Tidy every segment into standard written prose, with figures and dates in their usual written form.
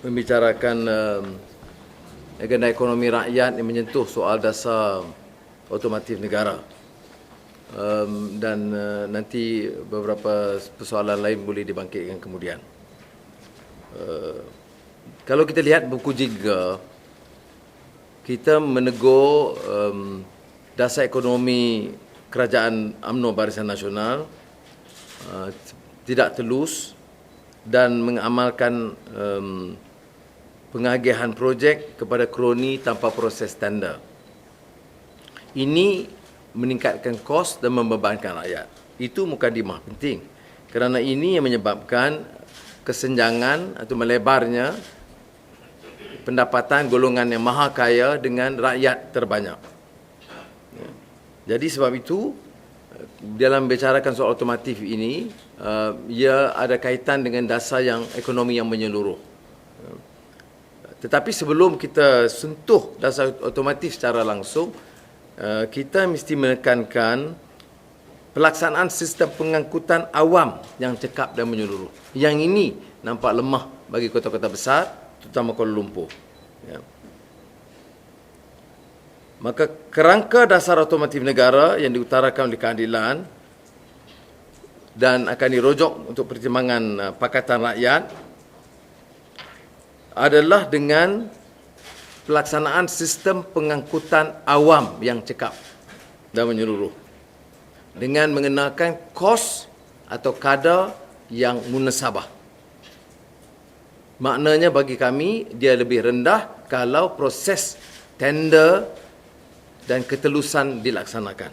membicarakan agenda ekonomi rakyat yang menyentuh soal dasar otomotif negara. Dan nanti beberapa persoalan lain boleh dibangkitkan kemudian. Kalau kita lihat buku 3, kita menegur dasar ekonomi Kerajaan UMNO Barisan Nasional tidak telus dan mengamalkan pengagihan projek kepada kroni tanpa proses tender. Ini meningkatkan kos dan membebankan rakyat. Itu mukadimah penting. Kerana ini yang menyebabkan kesenjangan atau melebarnya pendapatan golongan yang maha kaya dengan rakyat terbanyak. Jadi sebab itu, dalam bicarakan soal otomotif ini, ia ada kaitan dengan dasar yang ekonomi yang menyeluruh. Tetapi sebelum kita sentuh dasar otomotif secara langsung, kita mesti menekankan pelaksanaan sistem pengangkutan awam yang cekap dan menyeluruh. Yang ini nampak lemah bagi kota-kota besar, terutama Kuala Lumpur. Ya. Maka kerangka dasar otomotif negara yang diutarakan oleh keadilan dan akan dirujuk untuk pertimbangan Pakatan Rakyat adalah dengan pelaksanaan sistem pengangkutan awam yang cekap dan menyeluruh dengan mengenakan kos atau kadar yang munasabah. Maknanya bagi kami, dia lebih rendah kalau proses tender dan ketelusan dilaksanakan.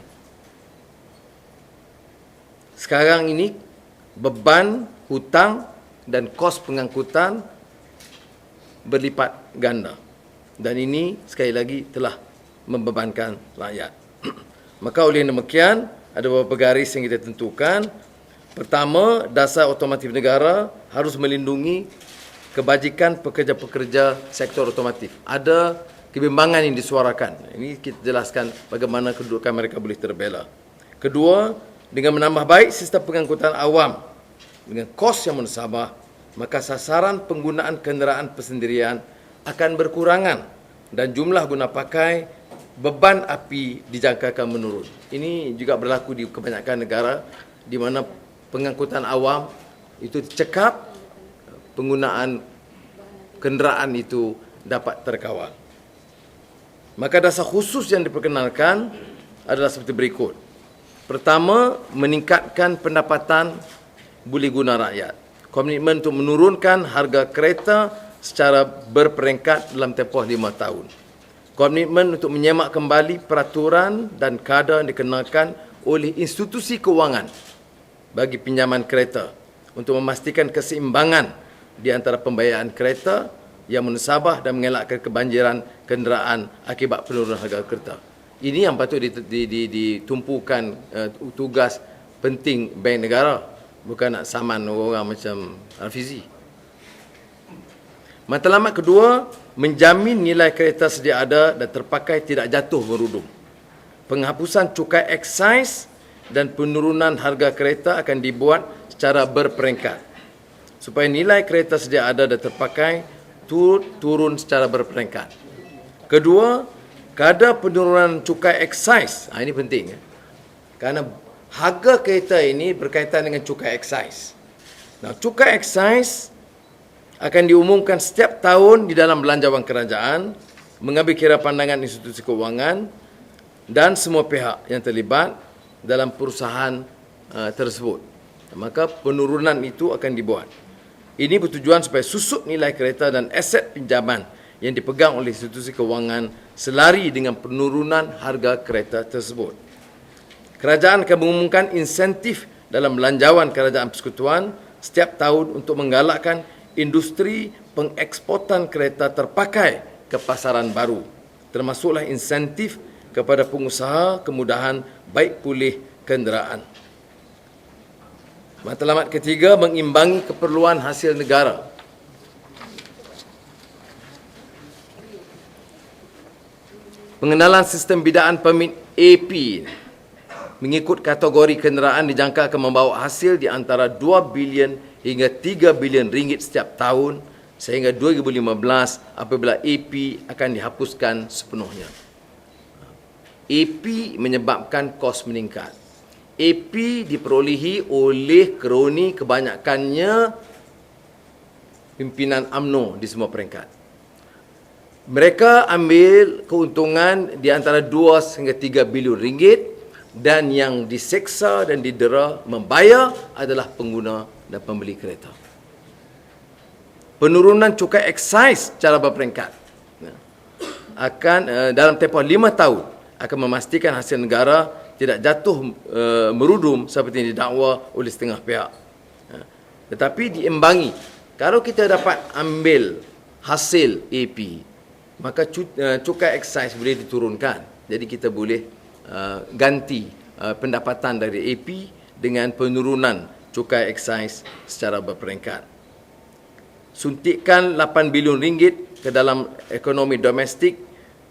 Sekarang ini, beban, hutang dan kos pengangkutan berlipat ganda. Dan ini sekali lagi telah membebankan rakyat. Maka oleh demikian, ada beberapa garis yang kita tentukan. Pertama, dasar otomotif negara harus melindungi kebajikan pekerja-pekerja sektor otomotif. Ada kebimbangan yang disuarakan. Ini kita jelaskan bagaimana kedudukan mereka boleh terbela. Kedua, dengan menambah baik sistem pengangkutan awam dengan kos yang munasabah, maka sasaran penggunaan kenderaan persendirian akan berkurangan dan jumlah guna pakai beban api dijangkakan menurun. Ini juga berlaku di kebanyakan negara di mana pengangkutan awam itu cekap, penggunaan kenderaan itu dapat terkawal. Maka dasar khusus yang diperkenalkan adalah seperti berikut. Pertama, meningkatkan pendapatan boleh guna rakyat. Komitmen untuk menurunkan harga kereta secara berperingkat dalam tempoh 5 tahun. Komitmen untuk menyemak kembali peraturan dan kadar yang dikenakan oleh institusi kewangan bagi pinjaman kereta untuk memastikan keseimbangan di antara pembayaran kereta yang munasabah dan mengelakkan kebanjiran kenderaan akibat penurunan harga kereta. Ini yang patut ditumpukan tugas penting bank negara, bukan nak saman orang macam Alfizi. Matlamat kedua, menjamin nilai kereta sedia ada dan terpakai tidak jatuh merudum. Penghapusan cukai eksais dan penurunan harga kereta akan dibuat secara berperingkat supaya nilai kereta sedia ada dan terpakai turun secara berperingkat. Kedua, kadar penurunan cukai eksais. Ini penting. Kerana harga kereta ini berkaitan dengan cukai eksais. Nah, cukai eksais akan diumumkan setiap tahun di dalam belanjawan kerajaan, mengambil kira pandangan institusi kewangan dan semua pihak yang terlibat dalam perusahaan tersebut. Maka penurunan itu akan dibuat. Ini bertujuan supaya susut nilai kereta dan aset pinjaman yang dipegang oleh institusi kewangan selari dengan penurunan harga kereta tersebut. Kerajaan akan mengumumkan insentif dalam belanjawan kerajaan persekutuan setiap tahun untuk menggalakkan industri pengeksportan kereta terpakai ke pasaran baru, termasuklah insentif kepada pengusaha kemudahan baik pulih kenderaan. Matlamat ketiga, mengimbangi keperluan hasil negara. Pengenalan sistem bidaan permit AP mengikut kategori kenderaan dijangka akan membawa hasil di antara 2 bilion hingga 3 bilion ringgit setiap tahun sehingga 2015 apabila AP akan dihapuskan sepenuhnya. AP menyebabkan kos meningkat. AP diperolehi oleh kroni kebanyakannya pimpinan UMNO di semua peringkat. Mereka ambil keuntungan di antara 2 hingga 3 bilion ringgit dan yang diseksa dan didera membayar adalah pengguna dan pembeli kereta. Penurunan cukai excise secara berperingkat akan dalam tempoh 5 tahun akan memastikan hasil negara tidak jatuh merudum seperti yang didakwa oleh setengah pihak. Tetapi diimbangi, kalau kita dapat ambil hasil AP, maka cukai excise boleh diturunkan. Jadi kita boleh ganti pendapatan dari AP dengan penurunan cukai excise secara berperingkat. Suntikan 8 bilion ringgit ke dalam ekonomi domestik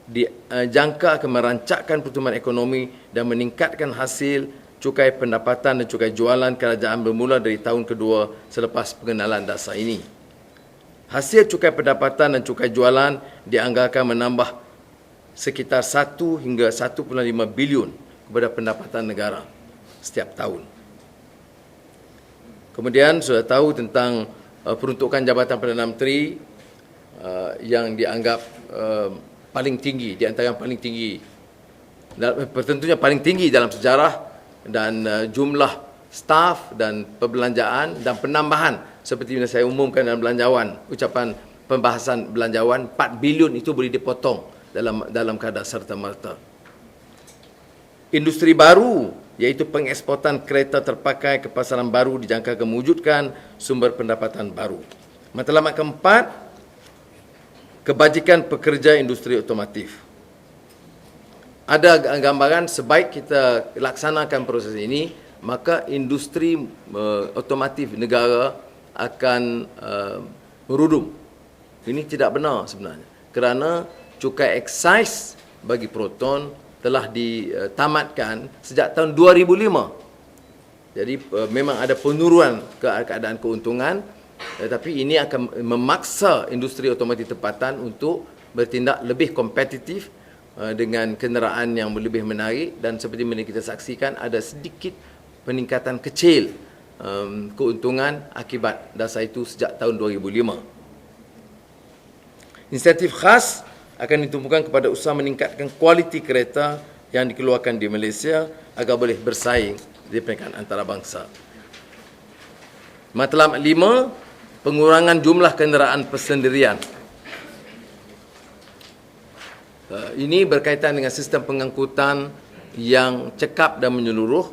dijangka akan merancakkan pertumbuhan ekonomi dan meningkatkan hasil cukai pendapatan dan cukai jualan kerajaan bermula dari tahun kedua selepas pengenalan dasar ini. Hasil cukai pendapatan dan cukai jualan dianggarkan menambah sekitar 1 hingga 1.5 bilion kepada pendapatan negara setiap tahun. Kemudian sudah tahu tentang peruntukan Jabatan Perdana Menteri yang dianggap paling tinggi, di antara yang paling tinggi, tentunya paling tinggi dalam sejarah, dan jumlah staf dan perbelanjaan dan penambahan seperti yang saya umumkan dalam belanjawan, ucapan pembahasan belanjawan, 4 bilion itu boleh dipotong dalam keadaan serta-merta. Industri baru, iaitu pengeksportan kereta terpakai ke pasaran baru dijangka akan mewujudkan sumber pendapatan baru. Matlamat keempat, kebajikan pekerja industri otomotif. Ada gambaran sebaik kita laksanakan proses ini, maka industri otomotif negara akan merudum. Ini tidak benar sebenarnya. Kerana cukai excise bagi Proton telah ditamatkan sejak tahun 2005. Jadi memang ada penurunan keadaan keuntungan, tetapi ini akan memaksa industri otomotif tempatan untuk bertindak lebih kompetitif dengan kenderaan yang lebih menarik, dan seperti mana kita saksikan ada sedikit peningkatan kecil keuntungan akibat dasar itu sejak tahun 2005. Insentif khas akan ditumpukan kepada usaha meningkatkan kualiti kereta yang dikeluarkan di Malaysia agar boleh bersaing di peringkat antarabangsa. Matlamat 5, pengurangan jumlah kenderaan persendirian. Ini berkaitan dengan sistem pengangkutan yang cekap dan menyeluruh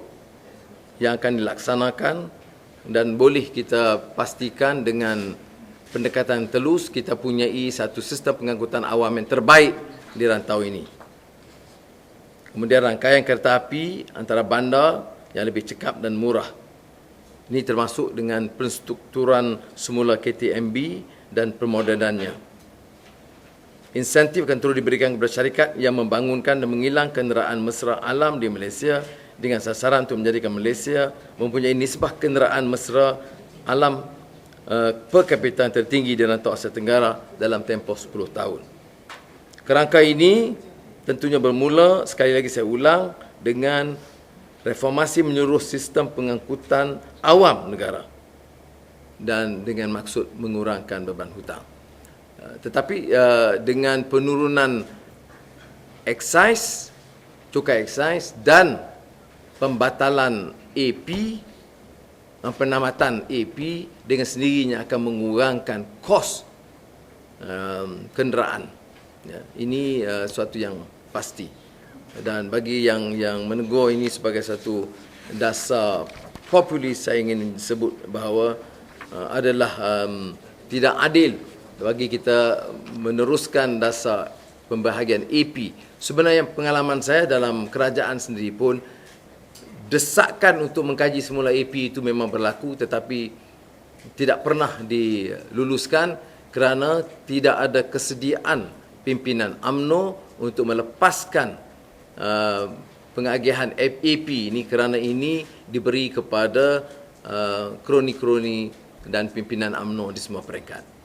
yang akan dilaksanakan, dan boleh kita pastikan dengan pendekatan telus kita punyai satu sistem pengangkutan awam yang terbaik di rantau ini. Kemudian rangkaian kereta api antara bandar yang lebih cekap dan murah. Ini termasuk dengan penstrukturan semula KTMB dan permodenannya. Insentif akan terus diberikan kepada syarikat yang membangunkan dan mengilang kenderaan mesra alam di Malaysia dengan sasaran untuk menjadikan Malaysia mempunyai nisbah kenderaan mesra alam per kapita yang tertinggi di rantau Asia Tenggara dalam tempoh 10 tahun. Kerangka ini tentunya bermula, sekali lagi saya ulang, dengan reformasi menyeluruh sistem pengangkutan awam negara dan dengan maksud mengurangkan beban hutang. Tetapi dengan penurunan excise, cukai excise dan pembatalan AP, penamatan AP dengan sendirinya akan mengurangkan kos kenderaan. Ini suatu yang pasti. Dan bagi yang menegur ini sebagai satu dasar populis, saya ingin sebut bahawa adalah tidak adil bagi kita meneruskan dasar pembahagian AP. Sebenarnya pengalaman saya dalam kerajaan sendiri pun, desakan untuk mengkaji semula AP itu memang berlaku, tetapi tidak pernah diluluskan kerana tidak ada kesediaan pimpinan UMNO untuk melepaskan pengagihan AP ini, kerana ini diberi kepada kroni-kroni dan pimpinan UMNO di semua peringkat.